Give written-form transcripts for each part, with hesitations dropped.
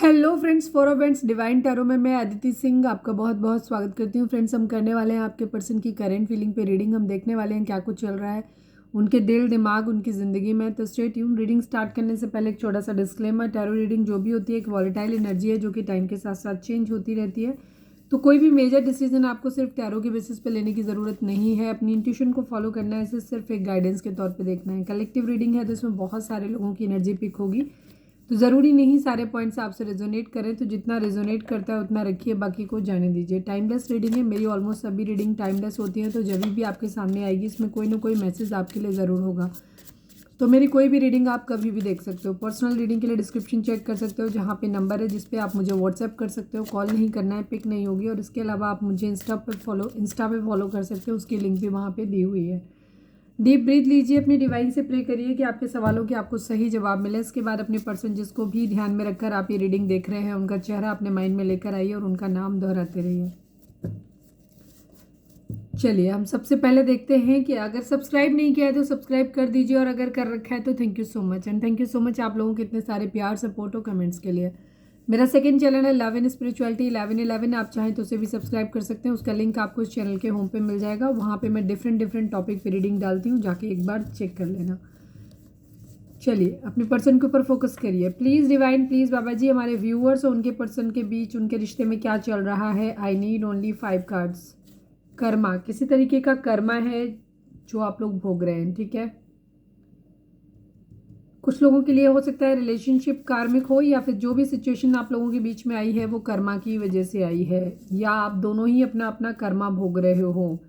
Hello friends, for friends divine tarot में मैं अदिति सिंह आपका बहुत बहुत स्वागत करती हूँ। फ्रेंड्स, हम करने वाले हैं आपके पर्सन की करेंट फीलिंग पे रीडिंग। हम देखने वाले हैं क्या कुछ चल रहा है उनके दिल दिमाग उनकी ज़िंदगी में। तो स्टे ट्यून। रीडिंग स्टार्ट करने से पहले एक छोटा सा डिस्क्लेमर, टैरो रीडिंग जो भी होती है एक वॉलेटाइल एनर्जी है जो कि टाइम के साथ साथ चेंज होती रहती है। तो कोई भी मेजर डिसीजन आपको सिर्फ टैरो के बेसिस पे लेने की ज़रूरत नहीं है। अपनी इंट्यूशन को फॉलो करना है, इसे सिर्फ एक गाइडेंस के तौर पे देखना है। कलेक्टिव रीडिंग है तो इसमें बहुत सारे लोगों की एनर्जी पिक होगी, तो ज़रूरी नहीं सारे पॉइंट्स आपसे रेजोनेट करें। तो जितना रेजोनेट करता है उतना रखिए, बाकी को जाने दीजिए। टाइमलेस रीडिंग है, मेरी ऑलमोस्ट सभी रीडिंग टाइमलेस होती हैं। तो जब भी आपके सामने आएगी इसमें कोई ना कोई मैसेज आपके लिए ज़रूर होगा। तो मेरी कोई भी रीडिंग आप कभी भी देख सकते हो। पर्सनल रीडिंग के लिए डिस्क्रिप्शन चेक कर सकते हो, जहाँ पे नंबर है जिस पे आप मुझे व्हाट्सएप कर सकते हो। कॉल नहीं करना है, पिक नहीं होगी। और इसके अलावा आप मुझे इंस्टा पे फॉलो कर सकते हो, उसकी लिंक भी वहाँ पे दी हुई है। डीप ब्रीथ लीजिए, अपनी डिवाइन से प्रे करिए कि आपके सवालों के आपको सही जवाब मिले। इसके बाद अपने पर्सन जिसको भी ध्यान में रखकर आप ये रीडिंग देख रहे हैं उनका चेहरा अपने माइंड में लेकर आइए और उनका नाम दोहराते रहिए। चलिए, हम सबसे पहले देखते हैं कि अगर सब्सक्राइब नहीं किया है तो सब्सक्राइब कर दीजिए, और अगर कर रखा है तो thank you so much. And thank you so much आप लोगों के इतने सारे प्यार, सपोर्ट और कमेंट्स के लिए। मेरा सेकंड चैनल है लव इन स्पिरिचुअलिटी 1111, आप चाहें तो उसे भी सब्सक्राइब कर सकते हैं। उसका लिंक आपको इस चैनल के होम पे मिल जाएगा। वहाँ पे मैं डिफरेंट टॉपिक पे रीडिंग डालती हूँ, जाके एक बार चेक कर लेना। चलिए, अपने पर्सन के ऊपर फोकस करिए। Please divine, please Baba ji, हमारे व्यूअर्स और उनके पर्सन के बीच उनके रिश्ते में क्या चल रहा है। आई नीड ओनली 5 कार्ड्स। कर्मा, किसी तरीके का कर्मा है जो आप लोग भोग रहे हैं, ठीक है। कुछ लोगों के लिए हो सकता है रिलेशनशिप कार्मिक हो, या फिर जो भी सिचुएशन आप लोगों के बीच में आई है वो कर्मा की वजह से आई है, या आप दोनों ही अपना अपना कर्मा भोग रहे हो।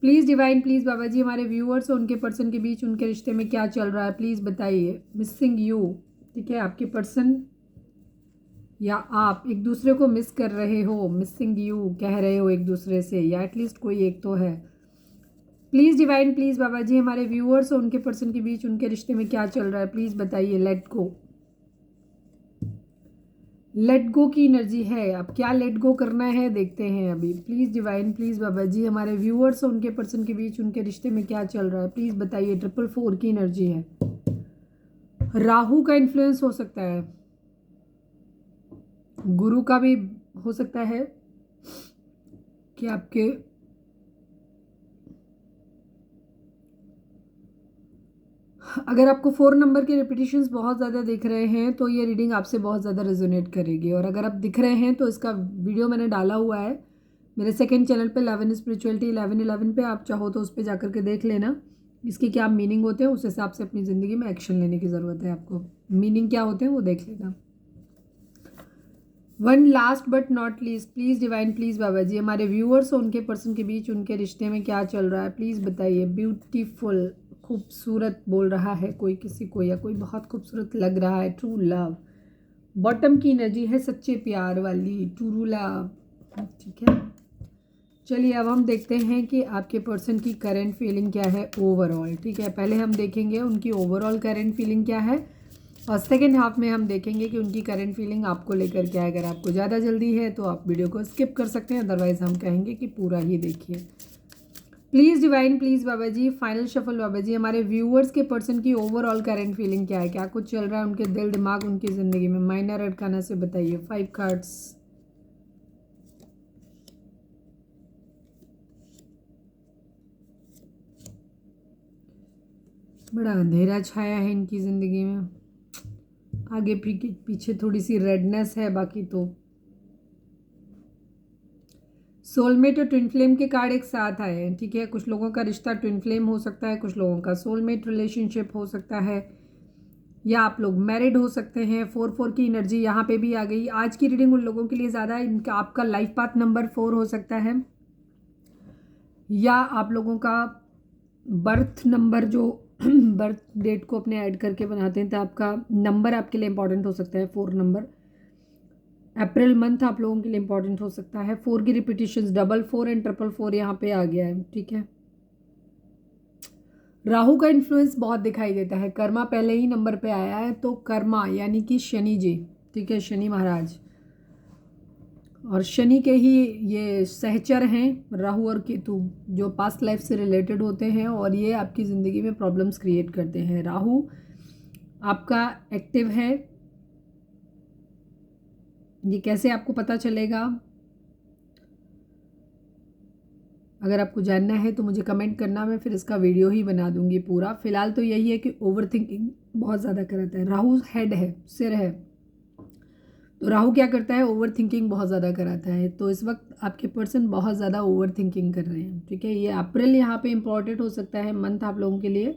Please divine, please Baba ji, हमारे व्यूअर्स और उनके पर्सन के बीच उनके रिश्ते में क्या चल रहा है, प्लीज़ बताइए। मिसिंग यू, ठीक है, आपके पर्सन या आप एक दूसरे को मिस कर रहे हो। मिसिंग यू कह रहे हो एक दूसरे से, या एटलीस्ट कोई एक तो है। Please divine, please Baba ji, हमारे व्यूअर्स और उनके पर्सन के बीच उनके रिश्ते में क्या चल रहा है, प्लीज़ बताइए। लेट गो, लेट गो की एनर्जी है। अब क्या लेट गो करना है देखते हैं अभी। Please divine, please Baba ji, हमारे व्यूअर्स और उनके पर्सन के बीच उनके रिश्ते में क्या चल रहा है, प्लीज़ बताइए। 444 की एनर्जी है। राहु का इन्फ्लुएंस हो सकता है, गुरु का भी हो सकता है कि आपके अगर आपको 4 नंबर के रिपीटिशंस बहुत ज़्यादा दिख रहे हैं तो ये रीडिंग आपसे बहुत ज़्यादा रेजोनेट करेगी। और अगर आप दिख रहे हैं तो इसका वीडियो मैंने डाला हुआ है मेरे सेकंड चैनल पे 11 स्पिरिचुअलिटी 1111 पे, आप चाहो तो उस पर जाकर के देख लेना। इसके क्या मीनिंग होते हैं, उस हिसाब से अपनी ज़िंदगी में एक्शन लेने की ज़रूरत है आपको। मीनिंग क्या होते हैं वो देख लेना। One last but not least, please divine, please Baba ji, हमारे व्यूअर्स और उनके पर्सन के बीच उनके रिश्ते में क्या चल रहा है, प्लीज़ बताइए। ब्यूटीफुल, खूबसूरत बोल रहा है कोई किसी को, या कोई बहुत खूबसूरत लग रहा है। ट्रू लव, बॉटम की एनर्जी है, सच्चे प्यार वाली, ट्रू लव, ठीक है। चलिए, अब हम देखते हैं कि आपके पर्सन की करंट फीलिंग क्या है ओवरऑल, ठीक है। पहले हम देखेंगे उनकी ओवरऑल करंट फीलिंग क्या है, और सेकेंड हाफ में हम देखेंगे कि उनकी करंट फीलिंग आपको लेकर क्या है। अगर आपको ज़्यादा जल्दी है तो आप वीडियो को स्किप कर सकते हैं, अदरवाइज हम कहेंगे कि पूरा ही देखिए। Please divine, please Baba ji, final shuffle बाबा जी, हमारे व्यूअर्स के पर्सन की ओवरऑल करंट फीलिंग क्या है, क्या कुछ चल रहा है उनके दिल दिमाग उनकी ज़िंदगी में। माइनर अरकाना से बताइए। 5 कार्ड्स। बड़ा अंधेरा छाया है इनकी ज़िंदगी में, आगे पीछे थोड़ी सी रेडनेस है, बाकी तो सोलमेट और ट्विन फ्लेम के कार्ड एक साथ आए हैं, ठीक है। कुछ लोगों का रिश्ता ट्विन फ्लेम हो सकता है, कुछ लोगों का सोलमेट रिलेशनशिप हो सकता है, या आप लोग मैरिड हो सकते हैं। 4 की एनर्जी यहाँ पे भी आ गई। आज की रीडिंग उन लोगों के लिए ज़्यादा, इनका आपका लाइफ पाथ नंबर 4 हो सकता है, या आप लोगों का बर्थ नंबर जो बर्थ डेट को अपने ऐड करके बनाते हैं, तो आपका नंबर आपके लिए इंपॉर्टेंट हो सकता है। 4 नंबर, अप्रैल मंथ आप लोगों के लिए इंपॉर्टेंट हो सकता है। 4 की रिपीटिशंस 444 एंड 444 यहाँ पे आ गया है, ठीक है। राहु का इन्फ्लुएंस बहुत दिखाई देता है। कर्मा पहले ही नंबर पे आया है, तो कर्मा यानी कि शनि जी, ठीक है, शनि महाराज, और शनि के ही ये सहचर हैं राहु और केतु, जो पास्ट लाइफ से रिलेटेड होते हैं, और ये आपकी ज़िंदगी में प्रॉब्लम्स क्रिएट करते हैं। राहु आपका एक्टिव है ये कैसे आपको पता चलेगा? अगर आपको जानना है तो मुझे कमेंट करना, मैं फिर इसका वीडियो ही बना दूंगी पूरा। फिलहाल तो यही है कि ओवर थिंकिंग बहुत ज़्यादा कराता है। राहु हेड है, सिर है, तो राहु क्या करता है? ओवर थिंकिंग बहुत ज़्यादा कराता है। तो इस वक्त आपके पर्सन बहुत ज़्यादा ओवर थिंकिंग कर रहे हैं, ठीक है। ये अप्रैल यहाँ पे इम्पॉर्टेंट हो सकता है मंथ आप लोगों के लिए,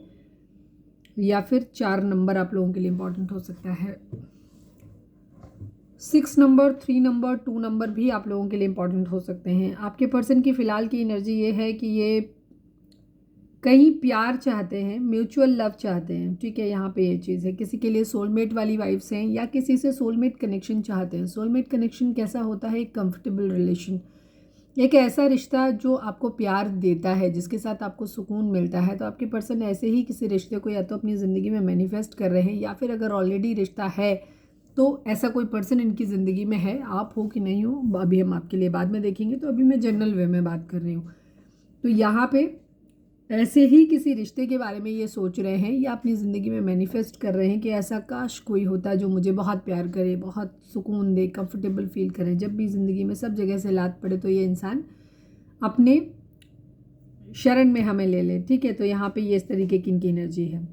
या फिर 4 नंबर आप लोगों के लिए इम्पॉर्टेंट हो सकता है। 6 नंबर, 3 नंबर, 2 नंबर भी आप लोगों के लिए इम्पॉर्टेंट हो सकते हैं। आपके पर्सन की फ़िलहाल की एनर्जी ये है कि ये कहीं प्यार चाहते हैं, म्यूचुअल लव चाहते हैं, ठीक है। यहाँ पे ये चीज़ है, किसी के लिए सोलमेट वाली वाइब्स हैं, या किसी से सोलमेट कनेक्शन चाहते हैं। सोलमेट कनेक्शन कैसा होता है? एक कंफर्टेबल रिलेशन, एक ऐसा रिश्ता जो आपको प्यार देता है, जिसके साथ आपको सुकून मिलता है। तो आपके पर्सन ऐसे ही किसी रिश्ते को या तो अपनी ज़िंदगी में मैनिफेस्ट कर रहे हैं, या फिर अगर ऑलरेडी रिश्ता है तो ऐसा कोई पर्सन इनकी ज़िंदगी में है। आप हो कि नहीं हो अभी हम आपके लिए बाद में देखेंगे, तो अभी मैं जनरल वे में बात कर रही हूँ। तो यहाँ पे ऐसे ही किसी रिश्ते के बारे में ये सोच रहे हैं, या अपनी ज़िंदगी में मैनिफेस्ट कर रहे हैं कि ऐसा काश कोई होता जो मुझे बहुत प्यार करे, बहुत सुकून दे, कंफर्टेबल फील करे। जब भी ज़िंदगी में सब जगह से लात पड़े तो ये इंसान अपने शरण में हमें ले ले, ठीक है। तो यहाँ पे ये इस तरीके की इनकी एनर्जी है।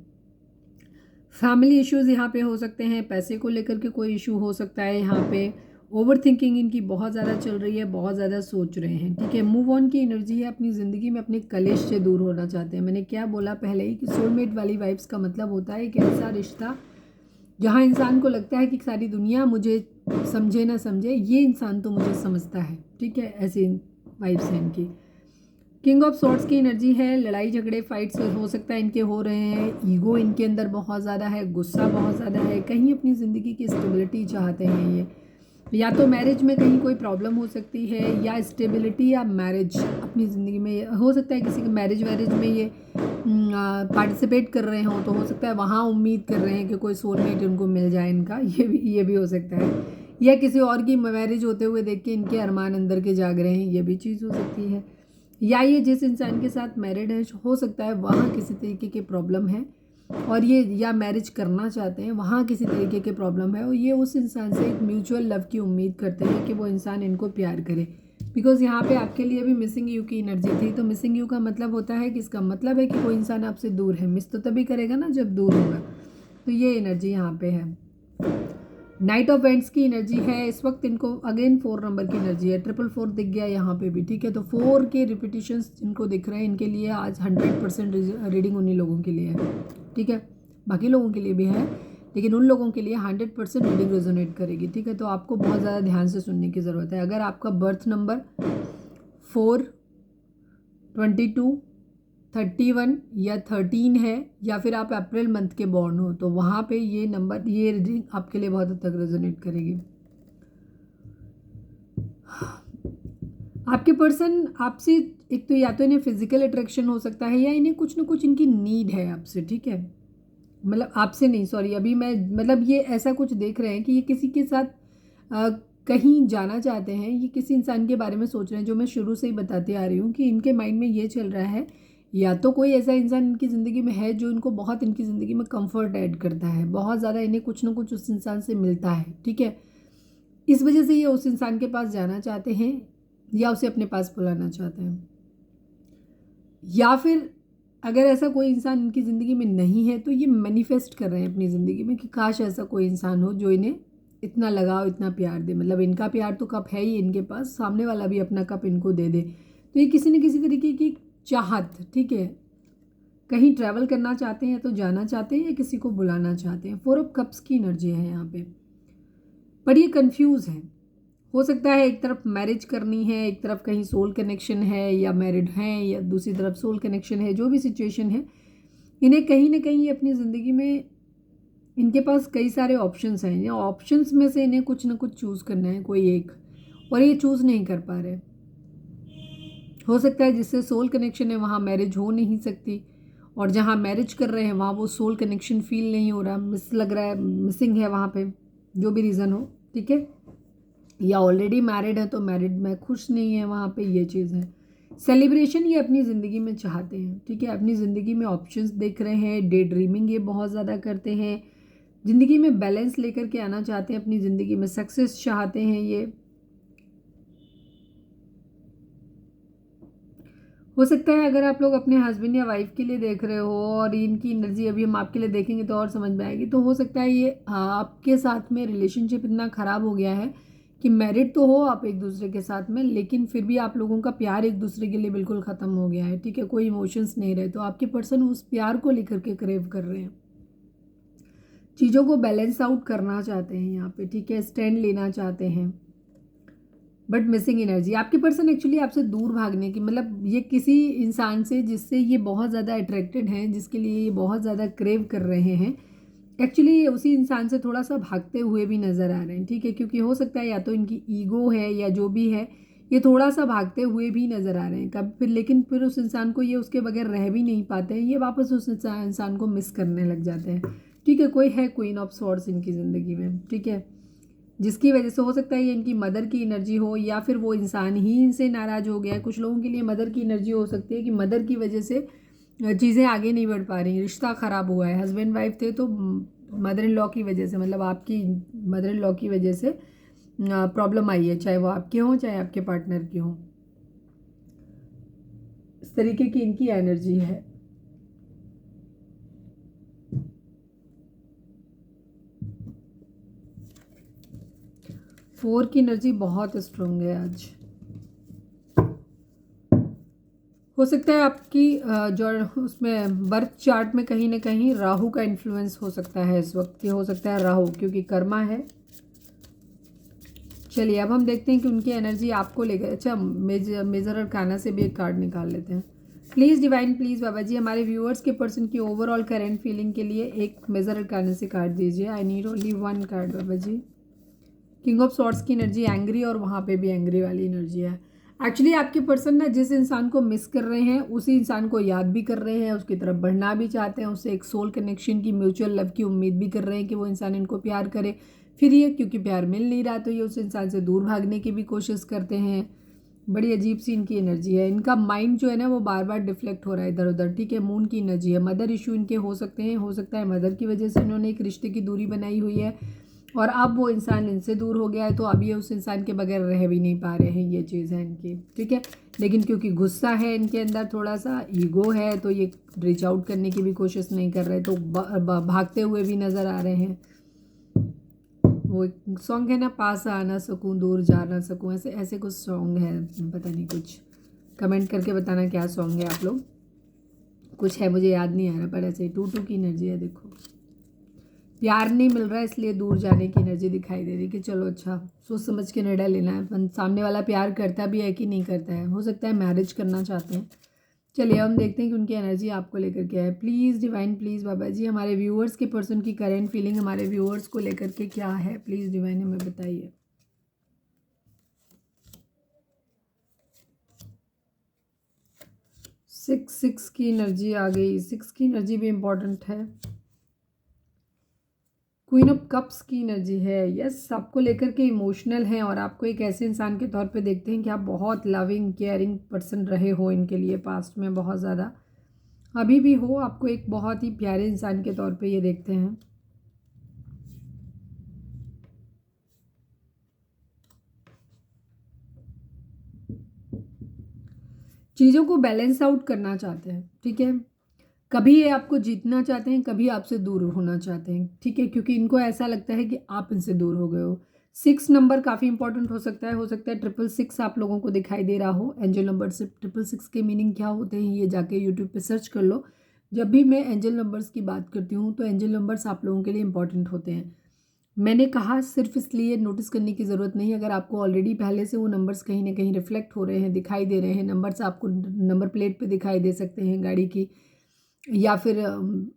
फैमिली इश्यूज़ यहाँ पे हो सकते हैं, पैसे को लेकर के कोई इशू हो सकता है। यहाँ पे ओवर थिंकिंग इनकी बहुत ज़्यादा चल रही है, बहुत ज़्यादा सोच रहे हैं, ठीक है। मूव ऑन की एनर्जी है, अपनी ज़िंदगी में अपने कलेश से दूर होना चाहते हैं। मैंने क्या बोला पहले ही कि सोलमेट वाली वाइब्स का मतलब होता है कि ऐसा रिश्ता जहाँ इंसान को लगता है कि सारी दुनिया मुझे समझे ना समझे, ये इंसान तो मुझे समझता है, ठीक है। ऐसी वाइब्स हैं इनकी। किंग ऑफ सॉर्ड्स की एनर्जी है, लड़ाई झगड़े फाइट्स हो सकता है इनके हो रहे हैं। ईगो इनके अंदर बहुत ज़्यादा है, गुस्सा बहुत ज़्यादा है, कहीं अपनी ज़िंदगी की स्टेबिलिटी चाहते हैं ये, या तो मैरिज में कहीं कोई प्रॉब्लम हो सकती है, या स्टेबिलिटी या मैरिज अपनी ज़िंदगी में हो सकता है। किसी के मैरिज वैरिज में ये पार्टिसिपेट कर रहे हों, तो हो सकता है वहाँ उम्मीद कर रहे हैं कि कोई सोलमेट उनको मिल जाए इनका, ये भी हो सकता है। या किसी और की मैरिज होते हुए देख के इनके अरमान अंदर के जाग रहे हैं, ये भी चीज़ हो सकती है। या ये जिस इंसान के साथ मैरिड है, हो सकता है वहाँ किसी तरीके की प्रॉब्लम है, और ये या मैरिज करना चाहते हैं, वहाँ किसी तरीके की प्रॉब्लम है, और ये उस इंसान से एक म्यूचुअल लव की उम्मीद करते हैं कि वो इंसान इनको प्यार करे। बिकॉज यहाँ पे आपके लिए भी मिसिंग यू की एनर्जी थी। तो मिसिंग यू का मतलब होता है कि इसका मतलब है कि कोई इंसान आपसे दूर है। मिस तो तभी करेगा ना जब दूर होगा। तो ये एनर्जी यहाँ पे है। नाइट ऑफ वेंट्स की एनर्जी है इस वक्त इनको। अगेन 4 नंबर की एनर्जी है, 444 दिख गया यहाँ पे भी, ठीक है। तो 4 के रिपीटिशंस इनको दिख रहे हैं। इनके लिए आज 100% रीडिंग उन्हीं लोगों के लिए है, ठीक है। बाकी लोगों के लिए भी है, लेकिन उन लोगों के लिए 100% रीडिंग रेजोनेट करेगी, ठीक है। तो आपको बहुत ज़्यादा ध्यान से सुनने की ज़रूरत है। अगर आपका बर्थ नंबर 4, 22, 31 या 13 है, या फिर आप अप्रैल मंथ के बॉर्न हो, तो वहाँ पे ये नंबर, ये रीडिंग आपके लिए बहुत हद तक रेजोनेट करेगी। आपके पर्सन आपसे एक तो या तो इन्हें फिजिकल अट्रैक्शन हो सकता है, या इन्हें कुछ ना कुछ इनकी नीड है आपसे, ठीक है। मतलब आपसे नहीं, सॉरी, अभी मैं मतलब ये ऐसा कुछ देख रहे हैं कि ये किसी के साथ कहीं जाना चाहते हैं। ये किसी इंसान के बारे में सोच रहे हैं, जो मैं शुरू से ही बताती आ रही हूँ कि इनके माइंड में ये चल रहा है, या तो कोई ऐसा इंसान इनकी ज़िंदगी में है जो इनको बहुत इनकी ज़िंदगी में कंफर्ट ऐड करता है, बहुत ज़्यादा इन्हें कुछ ना कुछ उस इंसान से मिलता है, ठीक है। इस वजह से ये उस इंसान के पास जाना चाहते हैं, या उसे अपने पास बुलाना चाहते हैं। या फिर अगर ऐसा कोई इंसान इनकी ज़िंदगी में नहीं है, तो ये मैनिफेस्ट कर रहे हैं अपनी ज़िंदगी में कि काश ऐसा कोई इंसान हो जो इन्हें इतना लगाव, इतना प्यार दे। मतलब इनका प्यार तो कप है ही इनके पास, सामने वाला भी अपना कप इनको दे दे। तो ये किसी न किसी तरीके की चाहत, ठीक है। कहीं ट्रैवल करना चाहते हैं तो जाना चाहते हैं, या किसी को बुलाना चाहते हैं। 4 ऑफ कप्स की एनर्जी है यहाँ पे, पर ये कंफ्यूज है। हो सकता है एक तरफ मैरिज करनी है, एक तरफ कहीं सोल कनेक्शन है, या मैरिड हैं, या दूसरी तरफ सोल कनेक्शन है। जो भी सिचुएशन है, इन्हें कहीं ना कहीं अपनी ज़िंदगी में इनके पास कई सारे ऑप्शंस हैं, या ऑप्शंस में से इन्हें कुछ ना कुछ चूज़ करना है, कोई एक, और ये चूज़ नहीं कर पा रहे। हो सकता है जिससे सोल कनेक्शन है वहाँ मैरिज हो नहीं सकती, और जहाँ मैरिज कर रहे हैं वहाँ वो सोल कनेक्शन फील नहीं हो रहा, मिस लग रहा है, मिसिंग है वहाँ पे, जो भी रीज़न हो, ठीक है। या ऑलरेडी मैरिड है तो मैरिड में खुश नहीं है वहाँ पे, ये चीज़ है। सेलिब्रेशन ये अपनी ज़िंदगी में चाहते हैं, ठीक है। अपनी ज़िंदगी में ऑप्शंस देख रहे हैं, डे ड्रीमिंग ये बहुत ज़्यादा करते हैं, ज़िंदगी में बैलेंस लेकर के आना चाहते हैं, अपनी ज़िंदगी में सक्सेस चाहते हैं। ये हो सकता है अगर आप लोग अपने हस्बैंड या वाइफ के लिए देख रहे हो और इनकी एनर्जी अभी हम आपके लिए देखेंगे तो और समझ में आएगी, तो हो सकता है ये आपके साथ में रिलेशनशिप इतना ख़राब हो गया है कि मैरिड तो हो आप एक दूसरे के साथ में, लेकिन फिर भी आप लोगों का प्यार एक दूसरे के लिए बिल्कुल ख़त्म हो गया है। ठीक है, कोई इमोशंस नहीं रहे, तो आपके पर्सन उस प्यार को लेकर के क्रेव कर रहे हैं, चीज़ों को बैलेंस आउट करना चाहते हैं यहाँ पे। ठीक है, स्टैंड लेना चाहते हैं, बट मिसिंग एनर्जी। आपके पर्सन एक्चुअली आपसे दूर भागने की, मतलब ये किसी इंसान से जिससे ये बहुत ज़्यादा अट्रैक्टेड हैं, जिसके लिए ये बहुत ज़्यादा क्रेव कर रहे हैं, एक्चुअली ये उसी इंसान से थोड़ा सा भागते हुए भी नज़र आ रहे हैं। ठीक है, क्योंकि हो सकता है या तो इनकी ईगो है या जो भी है, ये थोड़ा सा भागते हुए भी नज़र आ रहे हैं कब फिर, लेकिन फिर उस इंसान को ये उसके बगैर रह भी नहीं पाते हैं, ये वापस उस इंसान को मिस करने लग जाते हैं। ठीक है, कोई है क्वीन ऑफ सॉर्ड्स इनकी ज़िंदगी में। ठीक है, जिसकी वजह से हो सकता है ये इनकी मदर की एनर्जी हो, या फिर वो इंसान ही इनसे नाराज़ हो गया है। कुछ लोगों के लिए मदर की एनर्जी हो सकती है कि मदर की वजह से चीज़ें आगे नहीं बढ़ पा रही, रिश्ता ख़राब हुआ है। हस्बैंड वाइफ थे तो मदर इन लॉ की वजह से, मतलब आपकी मदर इन लॉ की वजह से प्रॉब्लम आई है, चाहे वो आपके हों चाहे आपके पार्टनर की हों। इस तरीके की इनकी एनर्जी है। फोर की एनर्जी बहुत स्ट्रांग है आज। हो सकता है आपकी जो उसमें बर्थ चार्ट में कहीं ना कहीं राहु का इन्फ्लुएंस हो सकता है इस वक्त, ये हो सकता है राहु, क्योंकि कर्मा है। चलिए अब हम देखते हैं कि उनकी एनर्जी आपको लेकर, अच्छा मेजर और काना से भी एक कार्ड निकाल लेते हैं। Please divine, please Baba ji हमारे व्यूअर्स के पर्सन की ओवरऑल करेंट फीलिंग के लिए एक मेजर और काना से कार्ड दीजिए। I need only one card बाबा जी। किंग ऑफ सॉर्ड्स की एनर्जी एंग्री, और वहाँ पे भी एंग्री वाली एनर्जी है। एक्चुअली आपके पर्सन ना जिस इंसान को मिस कर रहे हैं उसी इंसान को याद भी कर रहे हैं, उसकी तरफ बढ़ना भी चाहते हैं, उससे एक सोल कनेक्शन की, म्यूचुअल लव की उम्मीद भी कर रहे हैं कि वो इंसान इनको प्यार करे। फिर ये क्योंकि प्यार मिल नहीं रहा तो ये उस इंसान से दूर भागने की भी कोशिश करते हैं। बड़ी अजीब सी इनकी एनर्जी है। इनका माइंड जो है ना वो बार बार डिफ्लेक्ट हो रहा है इधर उधर। ठीक है, मून की एनर्जी है। मदर इशू इनके हो सकते हैं, हो सकता है मदर की वजह से इन्होंने एक रिश्ते की दूरी बनाई हुई है और अब वो इंसान इनसे दूर हो गया है, तो अब ये उस इंसान के बगैर रह भी नहीं पा रहे हैं, ये चीज़ है इनकी। ठीक है, लेकिन क्योंकि गुस्सा है इनके अंदर, थोड़ा सा ईगो है, तो ये रीच आउट करने की भी कोशिश नहीं कर रहे, तो भागते हुए भी नज़र आ रहे हैं। वो एक सॉन्ग है ना, पास आ ना सकूं दूर जा ना सकूं, ऐसे ऐसे कुछ सॉन्ग है, पता नहीं, कुछ कमेंट करके बताना क्या सॉन्ग है आप लोग। कुछ है, मुझे याद नहीं आ रहा, पर ऐसे 2-2 की एनर्जी है। देखो, प्यार नहीं मिल रहा है इसलिए दूर जाने की एनर्जी दिखाई दे रही कि चलो अच्छा सोच समझ के निर्णय लेना है। सामने वाला प्यार करता भी है कि नहीं करता है, हो सकता है मैरिज करना चाहते हैं। चलिए हम देखते हैं कि उनकी एनर्जी आपको लेकर क्या है। Please divine, please Baba ji हमारे व्यूअर्स के पर्सन की करेंट फीलिंग हमारे व्यूअर्स को लेकर के क्या है, प्लीज़ डिवाइन हमें बताइए। 6 की एनर्जी आ गई। 6 की एनर्जी भी इम्पॉर्टेंट है। क्वीन ऑफ कप्स की एनर्जी है। यस, आपको लेकर के इमोशनल हैं और आपको एक ऐसे इंसान के तौर पे देखते हैं कि आप बहुत लविंग केयरिंग पर्सन रहे हो इनके लिए, पास्ट में बहुत ज़्यादा, अभी भी हो, आपको एक बहुत ही प्यारे इंसान के तौर पे ये देखते हैं। चीज़ों को बैलेंस आउट करना चाहते हैं। ठीक है, कभी ये आपको जीतना चाहते हैं, कभी आपसे दूर होना चाहते हैं। ठीक है, क्योंकि इनको ऐसा लगता है कि आप इनसे दूर हो गए हो। 6 नंबर काफ़ी इंपॉर्टेंट हो सकता है। हो सकता है 666 आप लोगों को दिखाई दे रहा हो। एंजल नंबर से 666 के मीनिंग क्या होते हैं ये जाके यूट्यूब पे सर्च कर लो। जब भी मैं एंजल नंबर्स की बात करती हूँ तो एंजल नंबर्स आप लोगों के लिए इंपॉर्टेंट होते हैं। मैंने कहा सिर्फ इसलिए नोटिस करने की ज़रूरत नहीं, अगर आपको ऑलरेडी पहले से वो नंबर्स कहीं ना कहीं रिफ्लेक्ट हो रहे हैं, दिखाई दे रहे हैं, नंबर्स आपको नंबर प्लेट पे दिखाई दे सकते हैं गाड़ी की, या फिर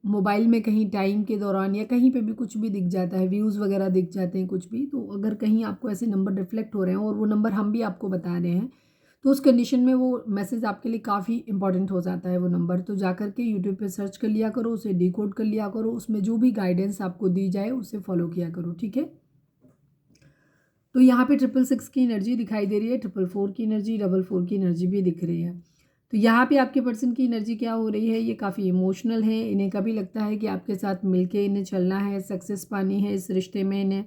मोबाइल में कहीं टाइम के दौरान या कहीं पे भी कुछ भी दिख जाता है, व्यूज़ वगैरह दिख जाते हैं कुछ भी, तो अगर कहीं आपको ऐसे नंबर रिफ्लेक्ट हो रहे हैं और वो नंबर हम भी आपको बता रहे हैं, तो उस कंडीशन में वो मैसेज आपके लिए काफ़ी इंपॉर्टेंट हो जाता है वो नंबर। तो जा कर के यूट्यूब पे सर्च कर लिया करो, उसे डिकोड कर लिया करो, उसमें जो भी गाइडेंस आपको दी जाए उसे फॉलो किया करो। ठीक है, तो यहाँ पे 666 की एनर्जी दिखाई दे रही है, 444 की एनर्जी, 444 की एनर्जी भी दिख रही है। तो यहाँ पे आपके पर्सन की एनर्जी क्या हो रही है, ये काफ़ी इमोशनल है। इन्हें कभी लगता है कि आपके साथ मिलके इन्हें चलना है, सक्सेस पानी है इस रिश्ते में, इन्हें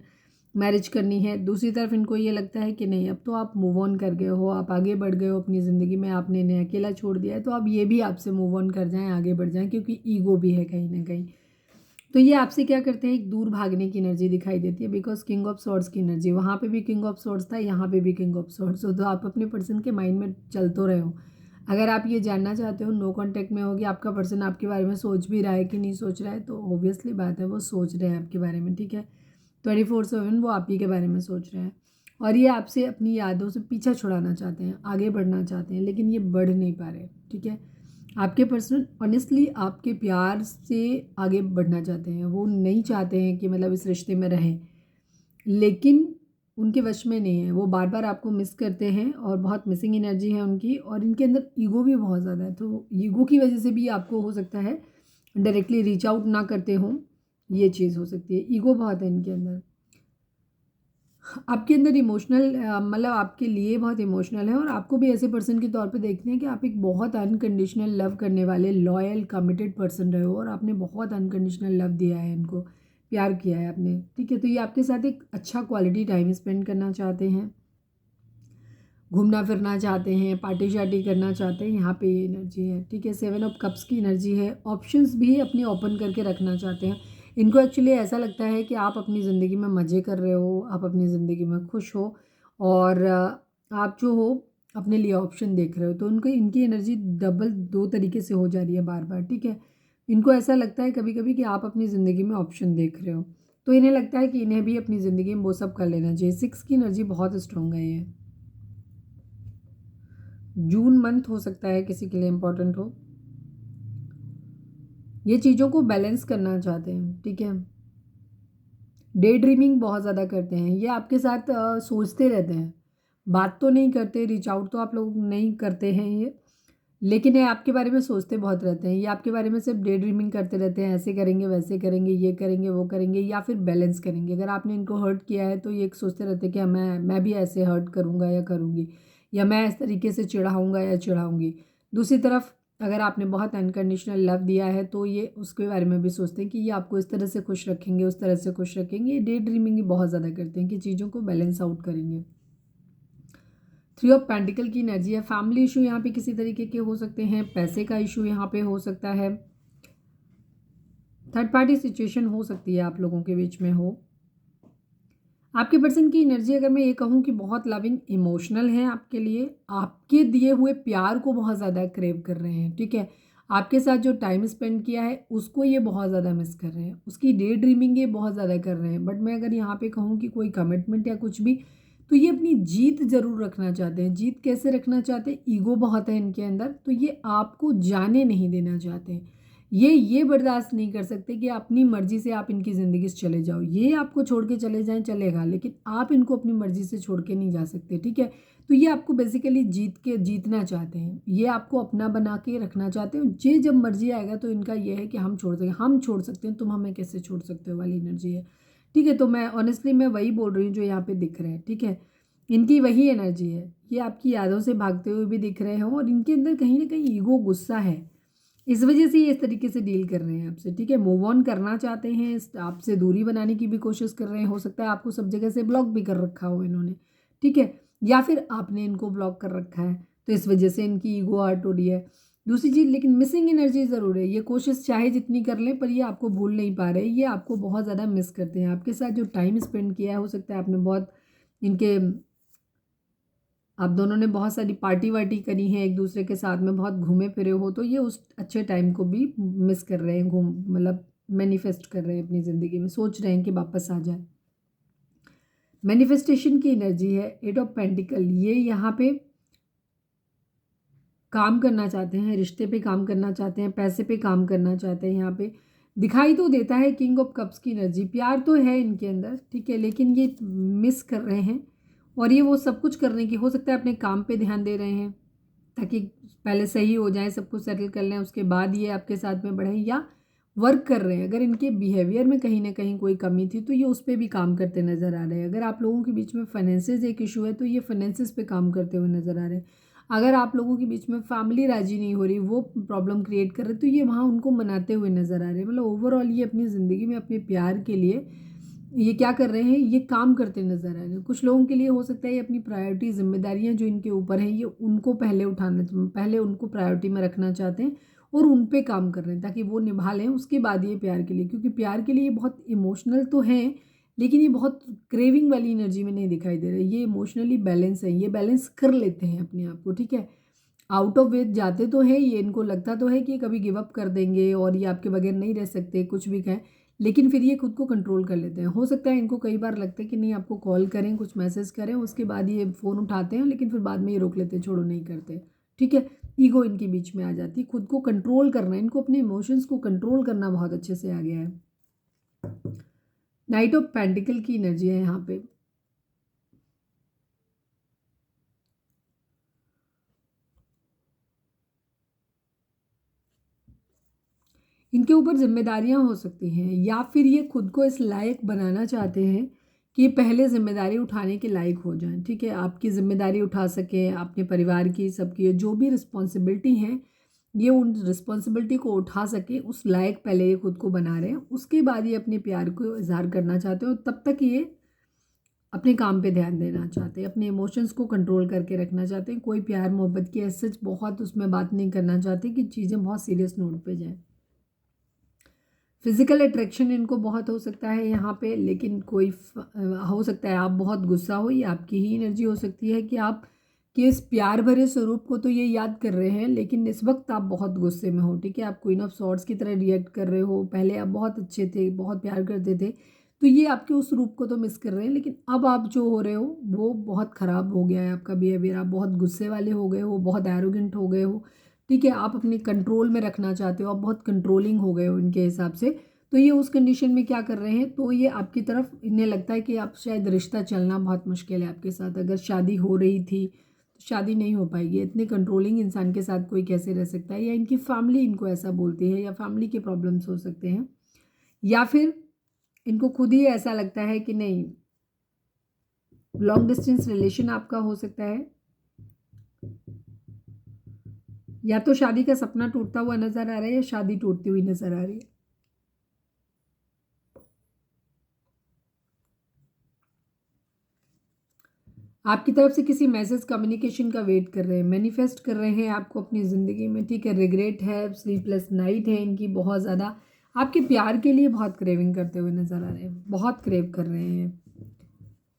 मैरिज करनी है। दूसरी तरफ इनको ये लगता है कि नहीं, अब तो आप मूव ऑन कर गए हो, आप आगे बढ़ गए हो अपनी ज़िंदगी में, आपने इन्हें अकेला छोड़ दिया है, तो अब ये भी आपसे मूव ऑन कर जाएँ, आगे बढ़ जाएँ, क्योंकि ईगो भी है कहीं ना कहीं। तो ये आपसे क्या करते हैं, एक दूर भागने की एनर्जी दिखाई देती है, बिकॉज किंग ऑफ सॉर्ड्स की एनर्जी, वहाँ पे भी किंग ऑफ सॉर्ड्स था, यहाँ पे भी किंग ऑफ सॉर्ड्स हो, तो आप अपने पर्सन के माइंड में चल तो रहे हो। अगर आप ये जानना चाहते हो, नो कांटेक्ट में हो कि आपका पर्सन आपके बारे में सोच भी रहा है कि नहीं सोच रहा है, तो ऑब्वियसली बात है वो सोच रहे हैं आपके बारे में, ठीक है। 24/7 वो आप ही के बारे में सोच रहे हैं, और ये आपसे अपनी यादों से पीछा छुड़ाना चाहते हैं, आगे बढ़ना चाहते हैं, लेकिन ये बढ़ नहीं पा रहे, ठीक है। आपके पर्सन ऑनेस्टली आपके प्यार से आगे बढ़ना चाहते हैं, वो नहीं चाहते हैं कि मतलब इस रिश्ते में रहें, लेकिन उनके वश में नहीं है। वो बार बार आपको मिस करते हैं और बहुत मिसिंग एनर्जी है उनकी, और इनके अंदर ईगो भी बहुत ज़्यादा है, तो ईगो की वजह से भी आपको हो सकता है डायरेक्टली रीच आउट ना करते हों, ये चीज़ हो सकती है। ईगो बहुत है इनके अंदर, आपके अंदर इमोशनल मतलब आपके लिए बहुत इमोशनल है, और आपको भी ऐसे पर्सन के तौर पे देखते हैं कि आप एक बहुत अनकंडीशनल लव करने वाले लॉयल कमिटेड पर्सन रहे हो, और आपने बहुत अनकंडीशनल लव दिया है इनको, प्यार किया है आपने, ठीक है। तो ये आपके साथ एक अच्छा क्वालिटी टाइम स्पेंड करना चाहते हैं, घूमना फिरना चाहते हैं, पार्टी शार्टी करना चाहते हैं, यहाँ पे ये एनर्जी है, ठीक है। 7 ऑफ कप्स की एनर्जी है, ऑप्शंस भी अपने ओपन करके रखना चाहते हैं। इनको एक्चुअली ऐसा लगता है कि आप अपनी ज़िंदगी में मज़े कर रहे हो, आप अपनी ज़िंदगी में खुश हो, और आप जो हो अपने लिए ऑप्शन देख रहे हो, तो उनको इनकी एनर्जी डबल 2 तरीके से हो जा रही है बार बार, ठीक है। इनको ऐसा लगता है कभी कभी कि आप अपनी ज़िंदगी में ऑप्शन देख रहे हो, तो इन्हें लगता है कि इन्हें भी अपनी ज़िंदगी में वो सब कर लेना चाहिए। 6 की एनर्जी बहुत स्ट्रॉन्ग है ये। जून मंथ हो सकता है किसी के लिए इम्पोर्टेंट हो, ये चीज़ों को बैलेंस करना चाहते हैं, ठीक है। डे ड्रीमिंग बहुत ज़्यादा करते हैं ये, आपके साथ सोचते रहते हैं, बात तो नहीं करते, रीच आउट तो आप लोग नहीं करते हैं ये, लेकिन ये आपके बारे में सोचते बहुत रहते हैं। ये आपके बारे में सिर्फ डे ड्रीमिंग करते रहते हैं, ऐसे करेंगे वैसे करेंगे, ये करेंगे वो करेंगे, या फिर बैलेंस करेंगे। अगर आपने इनको हर्ट किया है तो ये एक सोचते रहते हैं कि मैं भी ऐसे हर्ट करूँगा या करूँगी, या मैं इस तरीके से चिढ़ाऊँगा या चिढ़ाऊँगी। दूसरी तरफ अगर आपने बहुत अनकंडीशनल लव दिया है तो ये उसके बारे में भी सोचते हैं कि ये आपको इस तरह से खुश रखेंगे, उस तरह से खुश रखेंगे। ये डे ड्रीमिंग ही बहुत ज़्यादा करते हैं कि चीज़ों को बैलेंस आउट करेंगे। 3 ऑफ पेंटिकल की एनर्जी है, फैमिली इशू यहाँ पे किसी तरीके के हो सकते हैं, पैसे का इशू यहाँ पे हो सकता है, थर्ड पार्टी सिचुएशन हो सकती है आप लोगों के बीच में हो। आपके पर्सन की एनर्जी अगर मैं ये कहूँ कि बहुत लविंग इमोशनल है आपके लिए, आपके दिए हुए प्यार को बहुत ज़्यादा क्रेव कर रहे हैं, ठीक है। आपके साथ जो टाइम स्पेंड किया है उसको ये बहुत ज़्यादा मिस कर रहे हैं, उसकी डे ड्रीमिंग ये बहुत ज़्यादा कर रहे हैं। बट मैं अगर यहाँ पे कहूँ कि कोई कमिटमेंट या कुछ भी, तो ये अपनी जीत ज़रूर रखना चाहते हैं। जीत कैसे रखना चाहते हैं, ईगो बहुत है इनके अंदर, तो ये आपको जाने नहीं देना चाहते हैं। ये बर्दाश्त नहीं कर सकते कि अपनी मर्ज़ी से आप इनकी ज़िंदगी से चले जाओ। ये आपको छोड़ के चले जाएँ चलेगा, लेकिन आप इनको अपनी मर्ज़ी से छोड़ के नहीं जा सकते, ठीक है। तो ये आपको बेसिकली जीतना चाहते हैं, ये आपको अपना बना के रखना चाहते हैं। ये जब मर्ज़ी आएगा तो इनका ये है कि हम छोड़ सकते हैं, तुम हमें कैसे छोड़ सकते हो वाली एनर्जी है, ठीक है। तो मैं ऑनेस्टली मैं वही बोल रही हूँ जो यहाँ पे दिख रहा है, ठीक है। इनकी वही एनर्जी है, ये आपकी यादों से भागते हुए भी दिख रहे हों, और इनके अंदर कहीं ना कहीं ईगो, गुस्सा है, इस वजह से ये इस तरीके से डील कर रहे हैं आपसे, ठीक है। मूव ऑन करना चाहते हैं, आपसे दूरी बनाने की भी कोशिश कर रहे हैं। हो सकता है आपको सब जगह से ब्लॉक भी कर रखा हो इन्होंने, ठीक है, या फिर आपने इनको ब्लॉक कर रखा है, तो इस वजह से इनकी ईगो हर्ट हो रही है। दूसरी चीज़, लेकिन मिसिंग एनर्जी ज़रूर है, ये कोशिश चाहे जितनी कर लें पर ये आपको भूल नहीं पा रहे, ये आपको बहुत ज़्यादा मिस करते हैं। आपके साथ जो टाइम स्पेंड किया है, हो सकता है आपने बहुत इनके आप दोनों ने बहुत सारी पार्टी वार्टी करी है एक दूसरे के साथ में, बहुत घूमे फिरे हो, तो ये उस अच्छे टाइम को भी मिस कर रहे हैं, मतलब मैनिफेस्ट कर रहे हैं अपनी ज़िंदगी में, सोच रहे हैं कि वापस आ जाए। मैनिफेस्टेशन की एनर्जी है, 8 ऑफ पेंटिकल, ये यहाँ पे काम करना चाहते हैं, रिश्ते पे काम करना चाहते हैं, पैसे पे काम करना चाहते हैं। यहाँ पे दिखाई तो देता है किंग ऑफ कप्स की एनर्जी, प्यार तो है इनके अंदर, ठीक है, लेकिन ये मिस कर रहे हैं, और ये वो सब कुछ करने की, हो सकता है अपने काम पे ध्यान दे रहे हैं ताकि पहले सही हो जाए, सब कुछ सेटल कर लें, उसके बाद ये आपके साथ में बढ़ें, या वर्क कर रहे हैं। अगर इनके बिहेवियर में कहीं ना कहीं कोई कमी थी तो ये उस पर भी काम करते नज़र आ रहे हैं। अगर आप लोगों के बीच में फाइनेंसेस एक इशू है तो ये फाइनेंसेस पे काम करते हुए नज़र आ रहे हैं। अगर आप लोगों के बीच में फैमिली राजी नहीं हो रही, वो प्रॉब्लम क्रिएट कर रहे, तो ये वहाँ उनको मनाते हुए नज़र आ रहे हैं। मतलब ओवरऑल ये अपनी ज़िंदगी में अपने प्यार के लिए ये क्या कर रहे हैं, ये काम करते नज़र आ रहे हैं। कुछ लोगों के लिए हो सकता है ये अपनी प्रायोरिटी जिम्मेदारियाँ जो इनके ऊपर हैं ये उनको पहले उनको प्रायोरिटी में रखना चाहते हैं और उन पे काम कर रहे हैं ताकि वो निभा लें, उसके बाद ये प्यार के लिए, क्योंकि प्यार के लिए ये बहुत इमोशनल तो हैं लेकिन ये बहुत क्रेविंग वाली एनर्जी में नहीं दिखाई दे रहे। ये इमोशनली बैलेंस है, ये बैलेंस कर लेते हैं अपने आप को, ठीक है। आउट ऑफ वे जाते तो है ये, इनको लगता तो है कि कभी गिव अप कर देंगे और ये आपके बगैर नहीं रह सकते, कुछ भी कहें, लेकिन फिर ये खुद को कंट्रोल कर लेते हैं। हो सकता है इनको कई बार लगता है कि नहीं आपको कॉल करें, कुछ मैसेज करें, उसके बाद ये फ़ोन उठाते हैं, लेकिन फिर बाद में ये रोक लेते हैं, छोड़ो नहीं करते, ठीक है। ईगो इनके बीच में आ जाती है, खुद को कंट्रोल करना, इनको अपने इमोशंस को कंट्रोल करना बहुत अच्छे से आ गया है। नाइट ऑफ पेंटिकल की एनर्जी है यहाँ पे। इनके ऊपर जिम्मेदारियां हो सकती हैं या फिर ये खुद को इस लायक बनाना चाहते हैं कि पहले जिम्मेदारी उठाने के लायक हो जाएं, ठीक है। आपकी जिम्मेदारी उठा सकें, अपने परिवार की, सबकी जो भी रिस्पॉन्सिबिलिटी है ये उन रिस्पॉन्सिबिलिटी को उठा सके, उस लायक पहले ये खुद को बना रहे हैं। उसके बाद ये अपने प्यार को इजहार करना चाहते हैं और तब तक ये अपने काम पे ध्यान देना चाहते हैं, अपने इमोशंस को कंट्रोल करके रखना चाहते हैं। कोई प्यार मोहब्बत की सच बहुत उसमें बात नहीं करना चाहते कि चीज़ें बहुत सीरियस नोट पे जाएं। फिजिकल अट्रैक्शन इनको बहुत हो सकता है यहाँ पे, लेकिन हो सकता है आप बहुत गुस्सा हो, ये आपकी ही एनर्जी हो सकती है कि आप कि इस प्यार भरे स्वरूप को तो ये याद कर रहे हैं लेकिन इस वक्त आप बहुत गुस्से में हो, ठीक है। आप क्वीन ऑफ सॉर्ड्स की तरह रिएक्ट कर रहे हो, पहले आप बहुत अच्छे थे, बहुत प्यार करते थे, तो ये आपके उस रूप को तो मिस कर रहे हैं, लेकिन अब आप जो हो रहे हो वो बहुत ख़राब हो गया है आपका बिहेवियर। आप बहुत गुस्से वाले हो गए हो, बहुत एरोगेंट हो गए हो, ठीक है। आप अपने कंट्रोल में रखना चाहते हो, आप बहुत कंट्रोलिंग हो गए हो इनके हिसाब से। तो ये उस कंडीशन में क्या कर रहे हैं, तो ये आपकी तरफ, इन्हें लगता है कि आप शायद रिश्ता चलना बहुत मुश्किल है आपके साथ। अगर शादी हो रही थी तो शादी नहीं हो पाएगी, इतने कंट्रोलिंग इंसान के साथ कोई कैसे रह सकता है, या इनकी फैमिली इनको ऐसा बोलती है, या फैमिली के प्रॉब्लम्स हो सकते हैं, या फिर इनको खुद ही ऐसा लगता है कि नहीं, लॉन्ग डिस्टेंस रिलेशन आपका हो सकता है, या तो शादी का सपना टूटता हुआ नजर आ रहा है या शादी टूटती हुई नजर आ रही है। आपकी तरफ से किसी मैसेज कम्युनिकेशन का वेट कर रहे हैं, मैनिफेस्ट कर रहे हैं आपको अपनी ज़िंदगी में, ठीक है। रिग्रेट है, स्लीपलेस नाइट है इनकी बहुत ज़्यादा, आपके प्यार के लिए बहुत क्रेविंग करते हुए नज़र आ रहे हैं, बहुत क्रेव कर रहे हैं।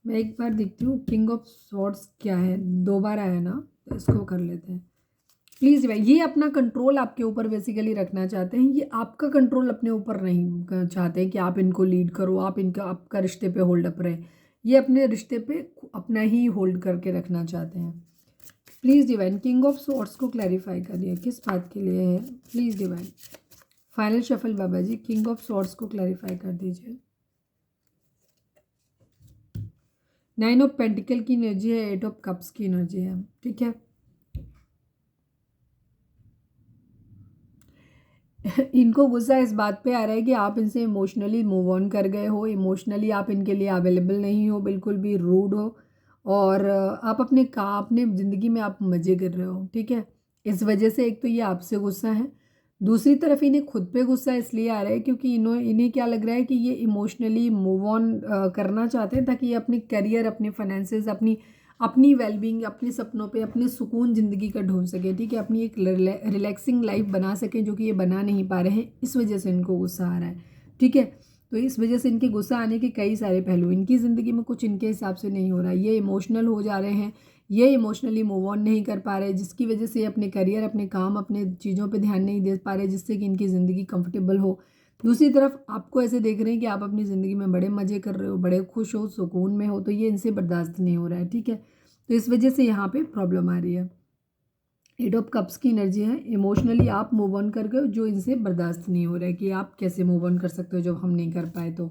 मैं एक बार देखती हूँ किंग ऑफ सॉर्ड्स क्या है, 2 बार आया ना, तो इसको कर लेते हैं। प्लीज़ भाई, ये अपना कंट्रोल आपके ऊपर बेसिकली रखना चाहते हैं, ये आपका कंट्रोल अपने ऊपर नहीं चाहते हैं कि आप इनको लीड करो, आप इनका आपका रिश्ते पे होल्ड अप रहे। ये अपने रिश्ते पे अपना ही होल्ड करके रखना चाहते हैं। Please divine, king of swords को क्लैरिफाई करिए किस बात के लिए है, प्लीज़ डिवाइन। फाइनल शफल बाबा जी, किंग ऑफ सॉर्ड्स को क्लैरिफाई कर दीजिए। 9 ऑफ पेंटिकल की एनर्जी है, 8 ऑफ कप्स की एनर्जी है, ठीक है। इनको गुस्सा इस बात पे आ रहा है कि आप इनसे इमोशनली मूव ऑन कर गए हो, इमोशनली आप इनके लिए अवेलेबल नहीं हो, बिल्कुल भी रूड हो, और आप अपने ज़िंदगी में आप मज़े कर रहे हो, ठीक है। इस वजह से एक तो ये आपसे गुस्सा है, दूसरी तरफ इन्हें खुद पे गुस्सा इसलिए आ रहा है क्योंकि इन्हें क्या लग रहा है कि ये इमोशनली मूव ऑन करना चाहते हैं ताकि ये अपने करियर, अपने फाइनेंसेस, अपनी अपनी वेलबींग, अपने सपनों पे अपने सुकून ज़िंदगी का ढूंढ सके, ठीक है। अपनी एक रिलैक्सिंग लाइफ बना सकें, जो कि ये बना नहीं पा रहे हैं, इस वजह से इनको गुस्सा आ रहा है, ठीक है। तो इस वजह से इनके गुस्सा आने के कई सारे पहलू, इनकी ज़िंदगी में कुछ इनके हिसाब से नहीं हो रहा है, ये इमोशनल हो जा रहे हैं, ये इमोशनली मूव ऑन नहीं कर पा रहे, जिसकी वजह से अपने करियर, अपने काम, अपने चीज़ों पे ध्यान नहीं दे पा रहे, जिससे कि इनकी ज़िंदगी कंफर्टेबल हो। दूसरी तरफ आपको ऐसे देख रहे हैं कि आप अपनी ज़िंदगी में बड़े मज़े कर रहे हो, बड़े खुश हो, सुकून में हो, तो ये इनसे बर्दाश्त नहीं हो रहा है, ठीक है। तो इस वजह से यहाँ पे प्रॉब्लम आ रही है। 8 ऑफ कप्स की एनर्जी है, इमोशनली आप मूव ऑन कर गए, जो इनसे बर्दाश्त नहीं हो रहा है कि आप कैसे मूव ऑन कर सकते हो जब हम नहीं कर पाए। तो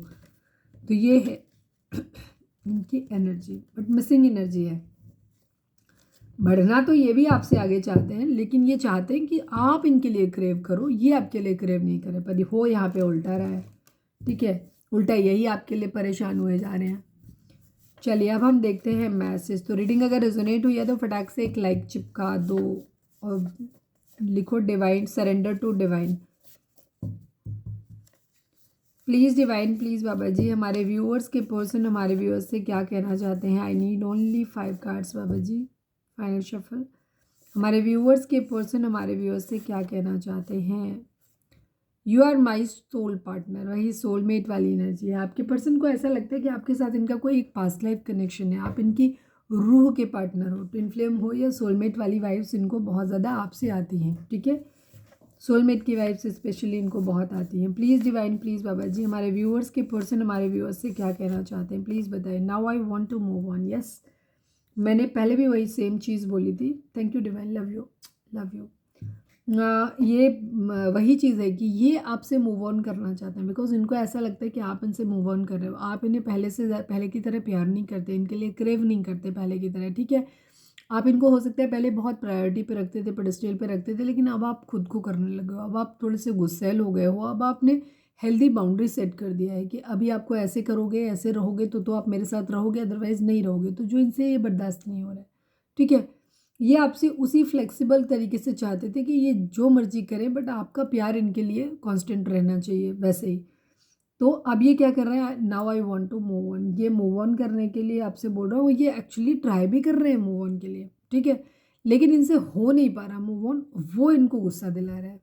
ये है इनकी एनर्जी, बट मिसिंग एनर्जी है। बढ़ना तो ये भी आपसे आगे चाहते हैं, लेकिन ये चाहते हैं कि आप इनके लिए क्रेव करो, ये आपके लिए क्रेव नहीं करें, पर हो यहाँ पे उल्टा रहा है, ठीक है। उल्टा यही आपके लिए परेशान हुए जा रहे हैं। चलिए अब हम देखते हैं मैसेज। तो रीडिंग अगर रेजोनेट हुई है तो फटाक से एक लाइक चिपका दो और लिखो divine, surrender to divine. Please divine, please Baba ji, हमारे व्यूअर्स के पर्सन हमारे व्यूअर्स से क्या कहना चाहते हैं। आई नीड ओनली 5 कार्ड्स बाबा जी, फाइनल शफल। हमारे व्यूअर्स के पर्सन हमारे व्यूअर्स से क्या कहना चाहते हैं। You are my soul partner, वही सोलमेट वाली एनर्जी है। आपके पर्सन को ऐसा लगता है कि आपके साथ इनका कोई एक पास्ट लाइफ कनेक्शन है, आप इनकी रूह के पार्टनर हो। ट्विन फ्लेम हो या सोलमेट वाली वाइब्स इनको बहुत ज़्यादा आपसे आती हैं, ठीक है। सोलमेट की वाइब्स स्पेशली इनको बहुत आती हैं। Please divine, please Baba ji, हमारे व्यूअर्स के पर्सन हमारे व्यूअर्स से क्या कहना चाहते हैं, प्लीज़ बताइए। Now I want to move on. Yes, मैंने पहले भी वही सेम चीज़ बोली थी। Thank you divine, love you, love you. ये वही चीज़ है कि ये आपसे मूव ऑन करना चाहते हैं, बिकॉज इनको ऐसा लगता है कि आप इनसे मूव ऑन कर रहे हो। आप इन्हें पहले की तरह प्यार नहीं करते, इनके लिए क्रेव नहीं करते पहले की तरह, ठीक है। आप इनको हो सकता है पहले बहुत प्रायोरिटी पे रखते थे, पेडेस्टल पे रखते थे, लेकिन अब आप खुद को करने लगे हो। अब आप थोड़े से गुस्सैल हो गए हो। अब आपने हेल्दी बाउंड्री सेट कर दिया है कि अभी आपको ऐसे करोगे, ऐसे रहोगे तो आप मेरे साथ रहोगे, अदरवाइज़ नहीं रहोगे। तो जो इनसे ये बर्दाश्त नहीं हो रहा है, ठीक है। ये आपसे उसी फ्लेक्सिबल तरीके से चाहते थे कि ये जो मर्जी करें, बट आपका प्यार इनके लिए कांस्टेंट रहना चाहिए वैसे ही। तो अब ये क्या कर रहे हैं, now I want to move on. ये मूव ऑन करने के लिए आपसे बोल रहा हूँ, ये एक्चुअली ट्राई भी कर रहे हैं मूव ऑन के लिए, ठीक है, लेकिन इनसे हो नहीं पा रहा मूव ऑन, वो इनको गुस्सा दिला रहा है।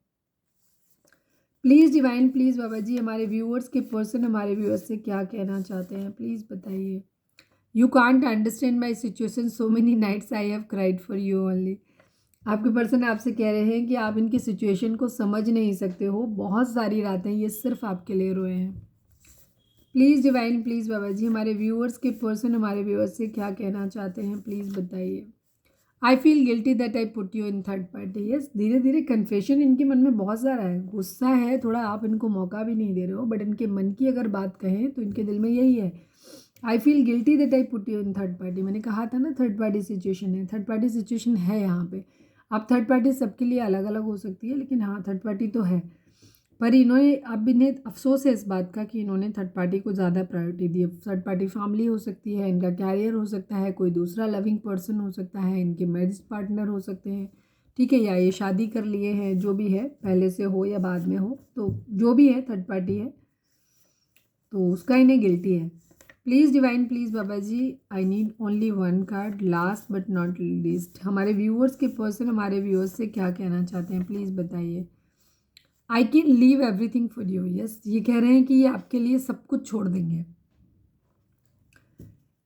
Please divine, please Baba ji, हमारे व्यूअर्स के पर्सन हमारे व्यूअर्स से क्या कहना चाहते हैं, प्लीज़ बताइए। You can't understand my situation, so many nights I have cried for you only. आपके पर्सन आपसे कह रहे हैं कि आप इनकी सिचुएशन को समझ नहीं सकते हो, बहुत सारी रातें ये सिर्फ आपके लिए रोए हैं। Please divine, please Baba ji, हमारे व्यूअर्स के पर्सन हमारे व्यूअर्स से क्या कहना चाहते हैं, प्लीज़ बताइए। I feel guilty that I put you in third party. Yes, धीरे धीरे कन्फेशन इनके मन में बहुत सारा है, गुस्सा है थोड़ा, आप इनको मौका भी नहीं दे रहे हो, बट इनके मन की अगर बात कहें तो इनके दिल में यही है, I feel guilty that I put you in third party. मैंने कहा था ना थर्ड पार्टी सिचुएशन है, थर्ड पार्टी सिचुएशन है यहाँ पे। अब थर्ड पार्टी सबके लिए अलग अलग हो सकती है, लेकिन हाँ थर्ड पार्टी तो है। पर इन्होंने, अब इन्हें अफसोस है इस बात का कि इन्होंने थर्ड पार्टी को ज़्यादा प्रायोरिटी दी है। थर्ड पार्टी फैमिली हो सकती है, इनका कैरियर हो सकता है, कोई दूसरा लविंग पर्सन हो सकता है, इनके मैरिज पार्टनर हो सकते हैं, ठीक है, या ये शादी कर लिए हैं, जो भी है, पहले से हो या बाद में हो, तो जो भी है थर्ड पार्टी है तो उसका इन्हें गिल्टी है। Please divine, please Baba ji, I need only 1 card, last but not least. हमारे व्यूअर्स के पर्सन हमारे व्यूअर्स से क्या कहना चाहते हैं, प्लीज़ बताइए। I can leave everything for you. Yes, ये कह रहे हैं कि ये आपके लिए सब कुछ छोड़ देंगे।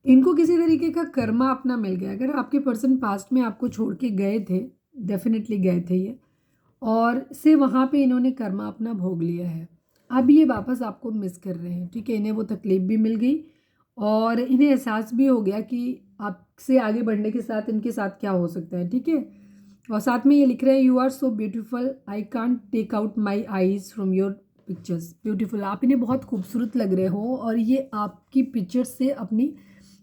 इनको किसी तरीके का कर्मा अपना मिल गया। अगर आपके पर्सन पास्ट में आपको छोड़ के गए थे, डेफिनेटली गए थे ये, और से वहाँ पे इन्होंने कर्मा अपना भोग लिया है। अब ये वापस आपको मिस कर रहे हैं, ठीक है। इन्हें वो तकलीफ़ भी मिल गई और इन्हें एहसास भी हो गया कि आपसे आगे बढ़ने के साथ इनके साथ क्या हो सकता है, ठीक है। और साथ में ये लिख रहे हैं, you are so beautiful, I can't take out my eyes from your pictures. Beautiful, आप इन्हें बहुत खूबसूरत लग रहे हो और ये आपकी पिक्चर्स से अपनी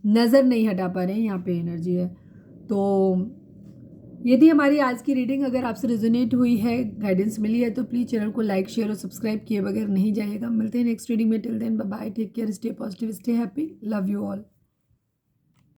नज़र नहीं हटा पा रहे हैं, यहाँ पे एनर्जी है। तो ये थी हमारी आज की रीडिंग। अगर आपसे रेजोनेट हुई है, गाइडेंस मिली है, तो प्लीज़ चैनल को लाइक, शेयर और सब्सक्राइब किए बगैर नहीं जाइएगा। मिलते हैं नेक्स्ट रीडिंग में। Till then bye bye, take care, stay positive, stay happy, love you all.